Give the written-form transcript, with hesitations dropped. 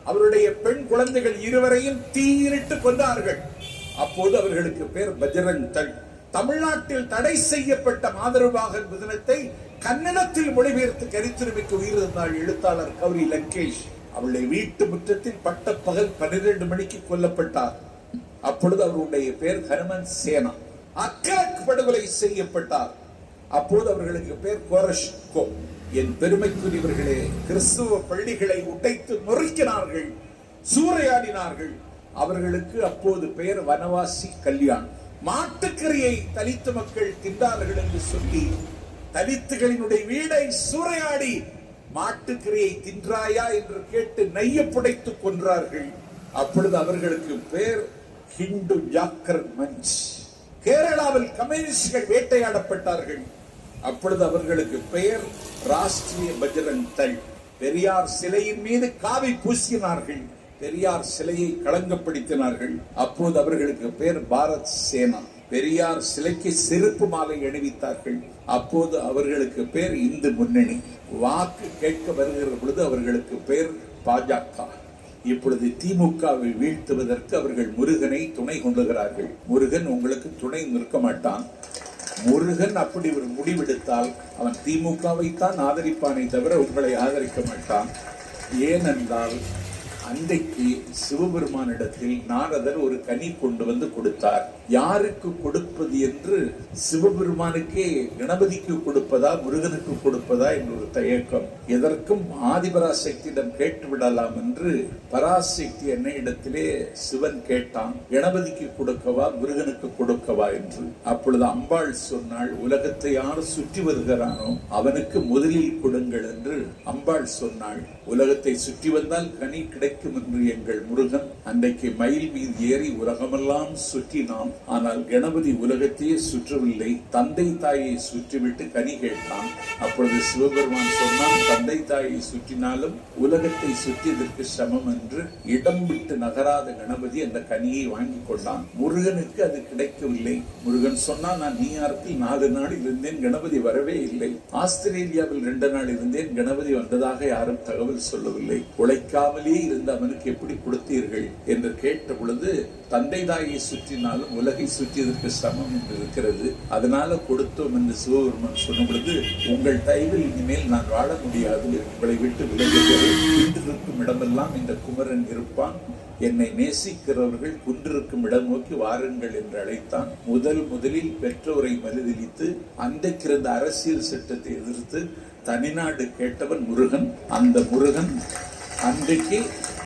அவருடைய பெண் குழந்தைகள் இருவரையும் தீயிலிட்டு கொண்டார்கள். அப்போது அவர்களுக்கு பேர் பஜ்ரங் தள். தமிழ்நாட்டில் தடை செய்யப்பட்ட மாதரவாகன் தினத்தை கன்னடத்தில் மொழிபெயர்த்து கருத்துரிமைக்கு உயிரிழந்தாள் எழுத்தாளர் கௌரி லங்கேஷ். அவளுடைய வீட்டு முற்றத்தில் பட்ட பகல் 12 மணிக்கு கொல்லப்பட்டார். அப்பொழுது அவருடைய பேர் ஹனுமன் சேனா. அக்கரக் படுகொலை செய்யப்பட்டார். அப்போது அவர்களுக்கு பேர் கோரஷ்கோ. என் பெருமைக்குரியவர்களே, கிறிஸ்துவ பள்ளிகளை உடைத்து நொறுக்கினார்கள், சூறையாடினார்கள். அவர்களுக்கு அப்போது பெயர் வனவாசி கல்யாண். மாட்டுக்கறியை தலித்து மக்கள் தின்றார்கள் என்று சொல்லி தலித்துகளினுடைய வீடை சூறையாடி மாட்டுக்கறியை தின்றாயா என்று கேட்டு நெய்ய புடைத்து கொன்றார்கள். அப்பொழுது அவர்களுக்கு பேர் ஹிந்து ஜாக்கர் மஞ்ச். கேரளாவில் கம்யூனிஸ்டுகள் வேட்டையாடப்பட்டார்கள். அப்பொழுது அவர்களுக்கு பெயர் ராஷ்டிரிய பஜ்ரங் தள். பெரியார் சிலையின் மீது காவி பூசினார்கள், பெரியார் சிலையை களங்கப்படுத்தினார்கள். அப்போது அவர்களுக்கு பேர் பாரத் சேனா. பெரியார் சிலைக்கு செருப்பு மாலை அணிவித்தார்கள். அப்போது அவர்களுக்கு பேர் இந்து முன்னணி. வாக்கு கேட்க வருகிற பொழுது அவர்களுக்கு பேர் பாஜக. இப்பொழுது திமுகவை வீழ்த்துவதற்கு அவர்கள் முருகனை துணை கொண்டுகிறார்கள். முருகன் உங்களுக்கு துணை நிற்க மாட்டான். முருகன் அப்படி ஒரு முடிவெடுத்தால் அவன் திமுகவை தான் ஆதரிப்பானை தவிர உங்களை ஆதரிக்க மாட்டான். ஏனென்றால் அன்றைக்கு சிவபெருமானிடத்தில் நாரதர் ஒரு கனி கொண்டு வந்து கொடுத்தார். யாருக்கு கொடுப்பது என்று சிவபெருமானுக்கே கணபதிக்கு கொடுப்பதா முருகனுக்கு கொடுப்பதா என்ற ஒரு தயக்கம். எதற்கும் ஆதிபராசக்தியிடம் கேட்டு விடலாம் என்று பராசக்தி என்னிடத்திலே சிவன் கேட்டான், கணபதிக்கு கொடுக்கவா முருகனுக்கு கொடுக்கவா என்று. அப்பொழுது அம்பாள் சொன்னாள், உலகத்தை யார் சுற்றி வருகிறானோ அவனுக்கு முதலில் கொடுங்கள் என்று அம்பாள் சொன்னாள். உலகத்தை சுற்றி வந்தால் கனி கிடைக்கும் என்று எங்கள் முருகன் அன்றைக்கு மயில் மீது ஏறி உலகமெல்லாம் சுற்றினான். ஆனால் கணபதி உலகத்தையே சுற்றவில்லை, தந்தை தாயை சுற்றிவிட்டு கனி கேட்டான். அப்பொழுது சிவபெருமான் சொன்னான், தந்தை தாயை சுற்றினாலும் உலகத்தை சுற்றியதற்கு சமம் என்று இடம் விட்டு நகராத கணபதி அந்த கனியை வாங்கி கொண்டான். முருகனுக்கு அது கிடைக்கவில்லை. முருகன் சொன்னான், நான் நியூயார்க்கில் 4 நாள் இருந்தேன், கணபதி வரவே இல்லை. ஆஸ்திரேலியாவில் 2 நாள் இருந்தேன், கணபதி வந்ததாக யாரும் தகவல் சொல்லவில்லை. உழைக்காமலே இருந்த அவனுக்கு எப்படி கொடுத்தீர்கள் என்று கேட்ட பொழுது, தந்தை தாயை சுற்றினாலும் உலகை சுற்றியதற்கு சமம் என்று இருக்கிறது, அதனால கொடுத்தோம் என்று சிவபெருமான் சொன்ன பொழுது, உங்கள் தயவில் இனிமேல் நான் வாழ முடியாது, உங்களை விட்டு விலகுகிறேன். குன்றிருக்கும் இடமெல்லாம் இந்த குமரன் இருப்பான், என்னை நேசிக்கிறவர்கள் குன்றிருக்கும் இடம் நோக்கி வாருங்கள் என்று அழைத்தான். முதலில் பெற்றோரை மறுதலித்து அன்றைக்கு இருந்த அரசியல் சட்டத்தை எதிர்த்து தனிநாடு கேட்டவன் முருகன். அந்த முருகன் அன்றைக்கு